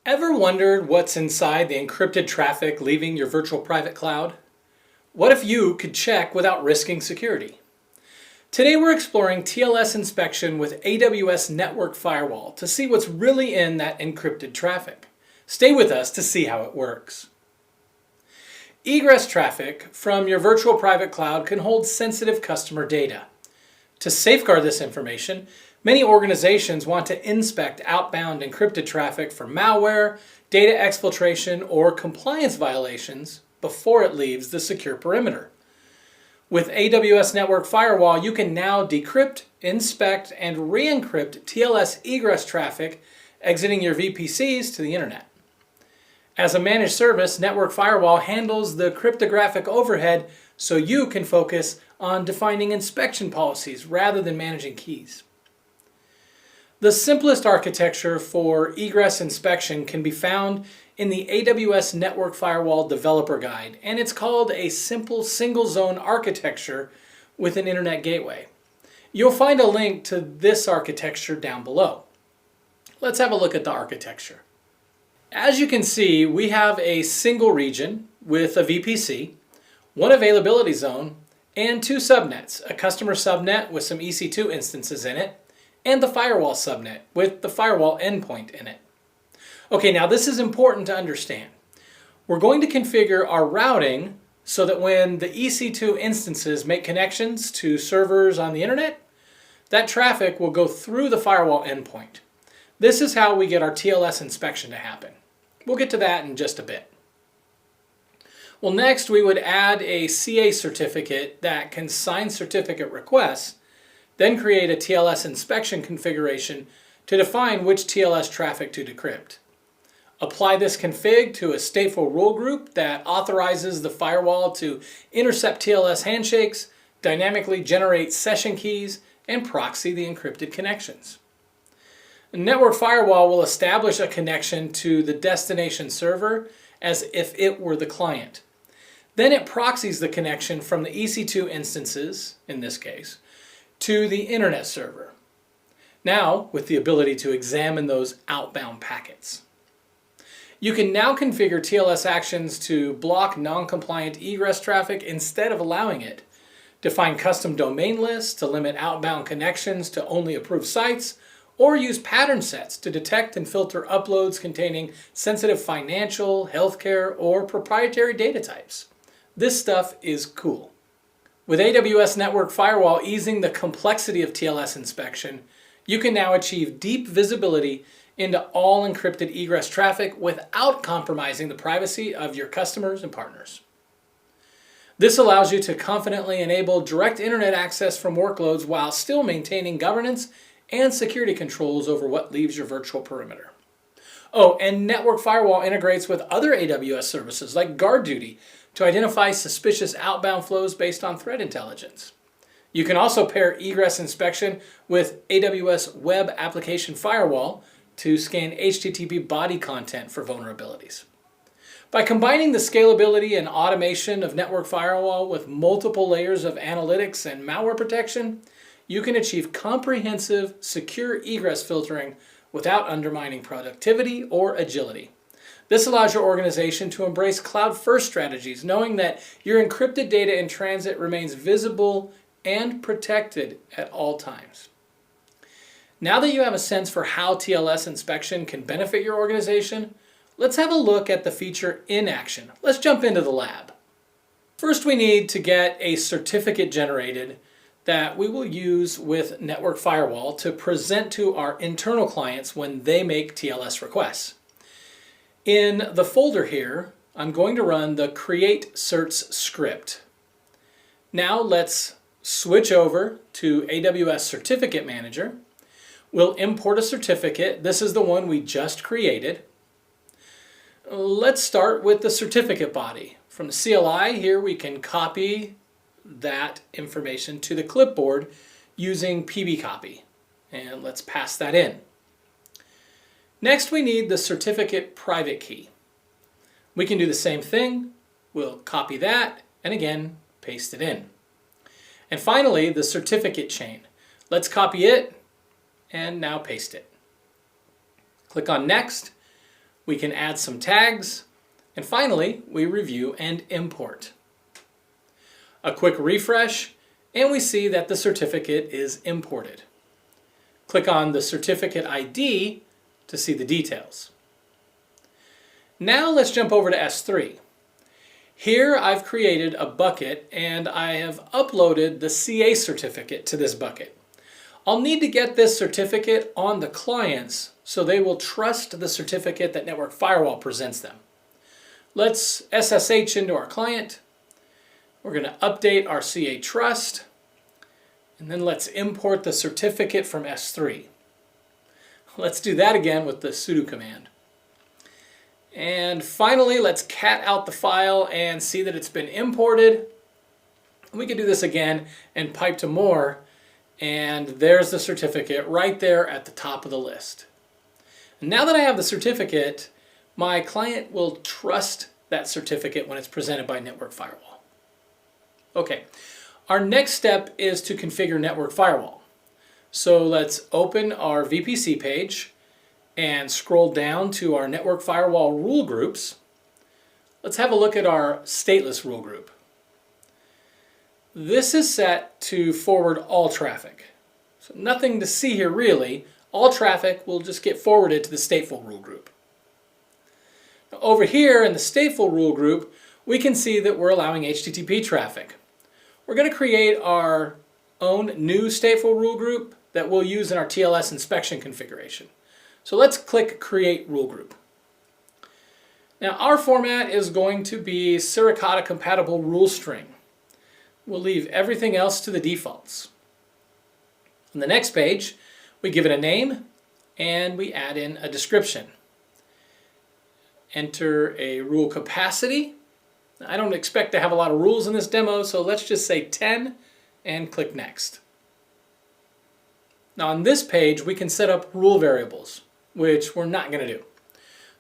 Ever wondered what's inside the encrypted traffic leaving your virtual private cloud? What if you could check without risking security? Today we're exploring TLS inspection with AWS Network Firewall to see what's really in that encrypted traffic. Stay with us to see how it works. Egress traffic from your virtual private cloud can hold sensitive customer data. To safeguard this information, many organizations want to inspect outbound encrypted traffic for malware, data exfiltration, or compliance violations before it leaves the secure perimeter. With AWS Network Firewall, you can now decrypt, inspect, and re-encrypt TLS egress traffic exiting your VPCs to the internet. As a managed service, Network Firewall handles the cryptographic overhead so you can focus on defining inspection policies rather than managing keys. The simplest architecture for egress inspection can be found in the AWS Network Firewall Developer Guide, and it's called a simple single-zone architecture with an internet gateway. You'll find a link to this architecture down below. Let's have a look at the architecture. As you can see, we have a single region with a VPC, one availability zone, and two subnets, a customer subnet with some EC2 instances in it, and the firewall subnet with the firewall endpoint in it. Okay, now this is important to understand. We're going to configure our routing so that when the EC2 instances make connections to servers on the internet, that traffic will go through the firewall endpoint. This is how we get our TLS inspection to happen. We'll get to that in just a bit. Well, next we would add a CA certificate that can sign certificate requests, then create a TLS inspection configuration to define which TLS traffic to decrypt. Apply this config to a stateful rule group that authorizes the firewall to intercept TLS handshakes, dynamically generate session keys, and proxy the encrypted connections. Network Firewall will establish a connection to the destination server as if it were the client. Then it proxies the connection from the EC2 instances, in this case, to the internet server. Now, with the ability to examine those outbound packets. You can now configure TLS actions to block non-compliant egress traffic instead of allowing it, define custom domain lists to limit outbound connections to only approved sites, or use pattern sets to detect and filter uploads containing sensitive financial, healthcare, or proprietary data types. This stuff is cool. With AWS Network Firewall easing the complexity of TLS inspection, you can now achieve deep visibility into all encrypted egress traffic without compromising the privacy of your customers and partners. This allows you to confidently enable direct internet access from workloads while still maintaining governance and security controls over what leaves your virtual perimeter. Oh, and Network Firewall integrates with other AWS services like GuardDuty to identify suspicious outbound flows based on threat intelligence. You can also pair egress inspection with AWS Web Application Firewall to scan HTTP body content for vulnerabilities. By combining the scalability and automation of Network Firewall with multiple layers of analytics and malware protection, you can achieve comprehensive, secure egress filtering without undermining productivity or agility. This allows your organization to embrace cloud-first strategies, knowing that your encrypted data in transit remains visible and protected at all times. Now that you have a sense for how TLS inspection can benefit your organization, let's have a look at the feature in action. Let's jump into the lab. First, we need to get a certificate generated that we will use with Network Firewall to present to our internal clients when they make TLS requests. In the folder here, I'm going to run the create certs script. Now let's switch over to AWS Certificate Manager. We'll import a certificate. This is the one we just created. Let's start with the certificate body. From the CLI here, we can copy that information to the clipboard using pbcopy. And let's pass that in. Next, we need the certificate private key. We can do the same thing. We'll copy that and again, paste it in. And finally, the certificate chain. Let's copy it and now paste it. Click on Next. We can add some tags, and finally, we review and import. A quick refresh, and we see that the certificate is imported. Click on the certificate ID to see the details. Now let's jump over to S3. Here I've created a bucket and I have uploaded the CA certificate to this bucket. I'll need to get this certificate on the clients so they will trust the certificate that Network Firewall presents them. Let's SSH into our client. We're going to update our CA trust, and then let's import the certificate from S3. Let's do that again with the sudo command. And finally, let's cat out the file and see that it's been imported. We can do this again and pipe to more, and there's the certificate right there at the top of the list. Now that I have the certificate, my client will trust that certificate when it's presented by Network Firewall. Okay, our next step is to configure Network Firewall. So let's open our VPC page and scroll down to our Network Firewall rule groups. Let's have a look at our stateless rule group. This is set to forward all traffic. So nothing to see here really. All traffic will just get forwarded to the stateful rule group. Now, over here in the stateful rule group, we can see that we're allowing HTTP traffic. We're going to create our own new stateful rule group that we'll use in our TLS inspection configuration. So let's click Create Rule Group. Now our format is going to be Suricata compatible rule string. We'll leave everything else to the defaults. On the next page, we give it a name and we add in a description. Enter a rule capacity. I don't expect to have a lot of rules in this demo, so let's just say 10 and click Next. Now on this page, we can set up rule variables, which we're not going to do.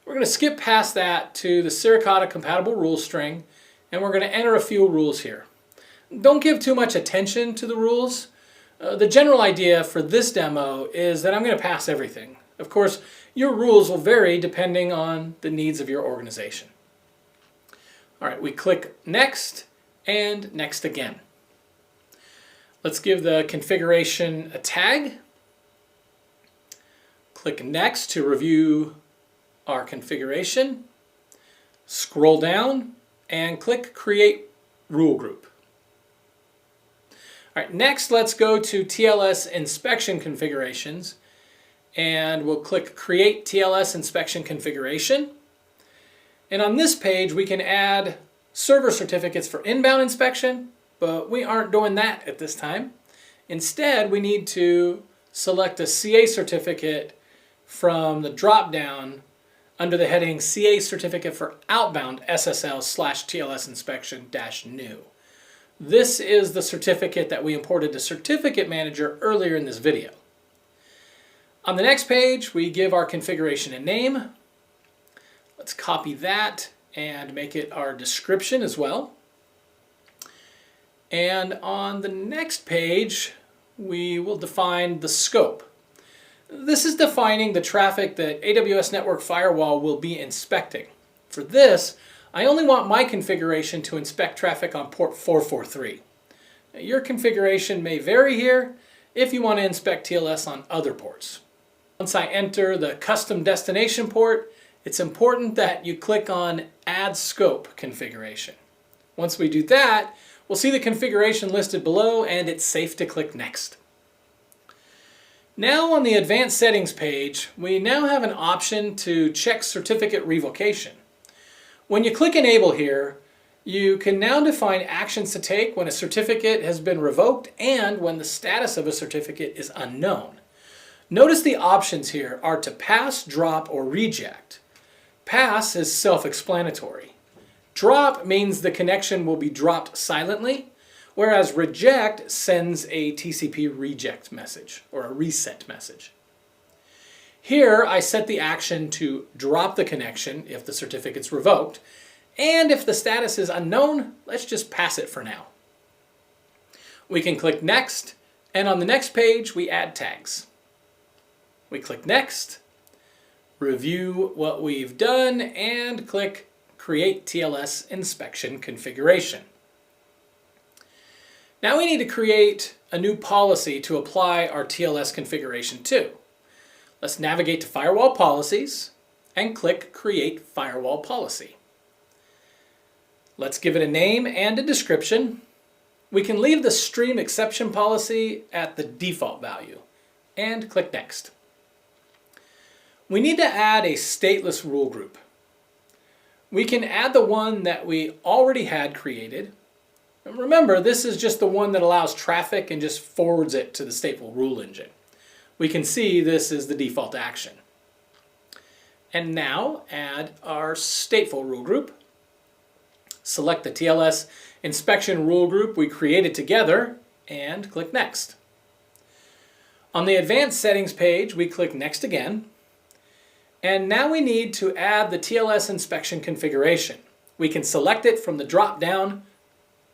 We're going to skip past that to the Suricata compatible rule string, and we're going to enter a few rules here. Don't give too much attention to the rules. The general idea for this demo is that I'm going to pass everything. Of course, your rules will vary depending on the needs of your organization. All right, we click Next and Next again. Let's give the configuration a tag. Click Next to review our configuration. Scroll down and click Create Rule Group. All right, next let's go to TLS Inspection Configurations, and we'll click Create TLS Inspection Configuration. And on this page we can add server certificates for inbound inspection, but we aren't doing that at this time. Instead, we need to select a CA certificate from the drop-down under the heading CA certificate for outbound SSL/TLS inspection-new. This is the certificate that we imported to Certificate Manager earlier in this video. On the next page, we give our configuration a name. Let's copy that and make it our description as well. And on the next page, we will define the scope. This is defining the traffic that AWS Network Firewall will be inspecting. For this, I only want my configuration to inspect traffic on port 443. Now, your configuration may vary here if you want to inspect TLS on other ports. Once I enter the custom destination port, it's important that you click on Add Scope Configuration. Once we do that, we'll see the configuration listed below and it's safe to click Next. Now on the Advanced Settings page, we now have an option to check certificate revocation. When you click Enable here, you can now define actions to take when a certificate has been revoked and when the status of a certificate is unknown. Notice the options here are to pass, drop, or reject. Pass is self-explanatory. Drop means the connection will be dropped silently, whereas reject sends a TCP reject message or a reset message. Here I set the action to drop the connection if the certificate's revoked, and if the status is unknown, let's just pass it for now. We can click Next, and on the next page we add tags. We click Next, review what we've done, and click Create TLS Inspection Configuration. Now we need to create a new policy to apply our TLS configuration to. Let's navigate to Firewall Policies and click Create Firewall Policy. Let's give it a name and a description. We can leave the stream exception policy at the default value and click Next. We need to add a stateless rule group. We can add the one that we already had created. Remember, this is just the one that allows traffic and just forwards it to the stateful rule engine. We can see this is the default action. And now add our stateful rule group. Select the TLS inspection rule group we created together and click Next. On the Advanced Settings page, we click Next again. And now we need to add the TLS inspection configuration. We can select it from the drop-down,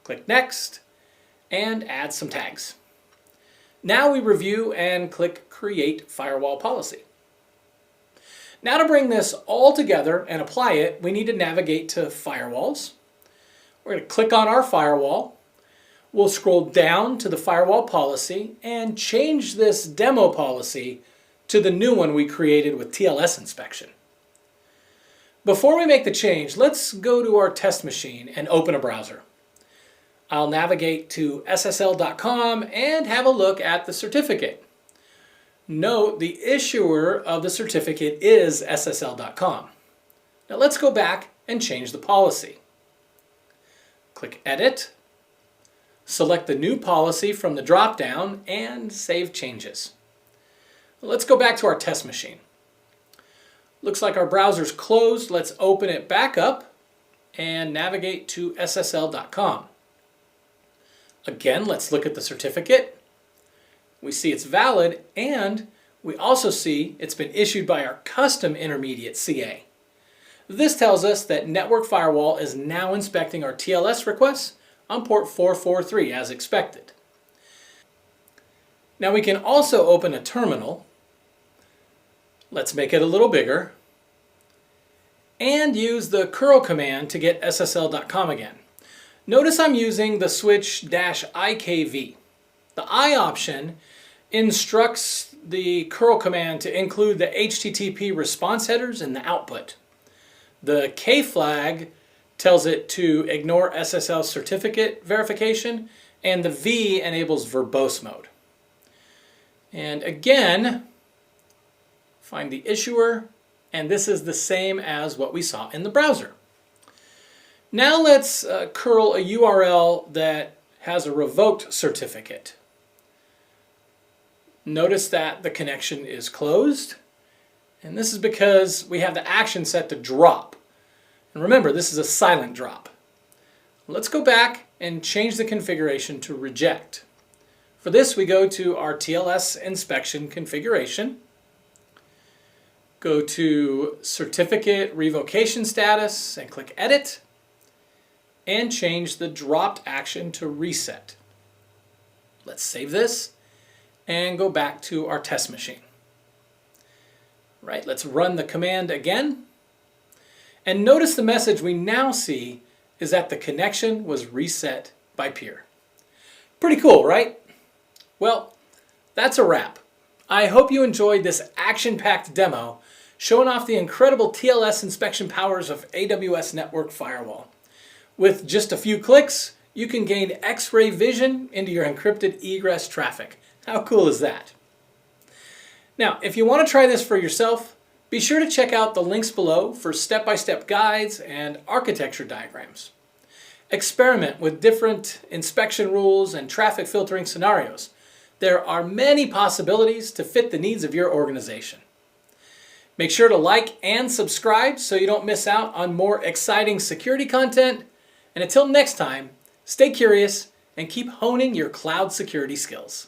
click Next, and add some tags. Now we review and click Create Firewall Policy. Now to bring this all together and apply it, we need to navigate to Firewalls. We're going to click on our firewall. We'll scroll down to the firewall policy and change this demo policy to the new one we created with TLS inspection. Before we make the change, let's go to our test machine and open a browser. I'll navigate to ssl.com and have a look at the certificate. Note the issuer of the certificate is ssl.com. Now let's go back and change the policy. Click Edit, select the new policy from the drop-down, and save changes. Let's go back to our test machine. Looks like our browser's closed. Let's open it back up and navigate to ssl.com. Again, let's look at the certificate. We see it's valid, and we also see it's been issued by our custom intermediate CA. This tells us that Network Firewall is now inspecting our TLS requests on port 443 as expected. Now we can also open a terminal. Let's make it a little bigger and use the curl command to get ssl.com again. Notice I'm using the switch-ikv. The I option instructs the curl command to include the HTTP response headers in the output. The K flag tells it to ignore SSL certificate verification, and the V enables verbose mode. And again, find the issuer, and this is the same as what we saw in the browser. Now let's curl a URL that has a revoked certificate. Notice that the connection is closed, and this is because we have the action set to drop. And remember, this is a silent drop. Let's go back and change the configuration to reject. For this, we go to our TLS inspection configuration, go to certificate revocation status and click Edit, and change the dropped action to reset. Let's save this and go back to our test machine. Right, let's run the command again. And notice the message we now see is that the connection was reset by peer. Pretty cool, right? Well, that's a wrap. I hope you enjoyed this action-packed demo showing off the incredible TLS inspection powers of AWS Network Firewall. With just a few clicks, you can gain X-ray vision into your encrypted egress traffic. How cool is that? Now, if you want to try this for yourself, be sure to check out the links below for step-by-step guides and architecture diagrams. Experiment with different inspection rules and traffic filtering scenarios. There are many possibilities to fit the needs of your organization. Make sure to like and subscribe so you don't miss out on more exciting security content. And until next time, stay curious and keep honing your cloud security skills.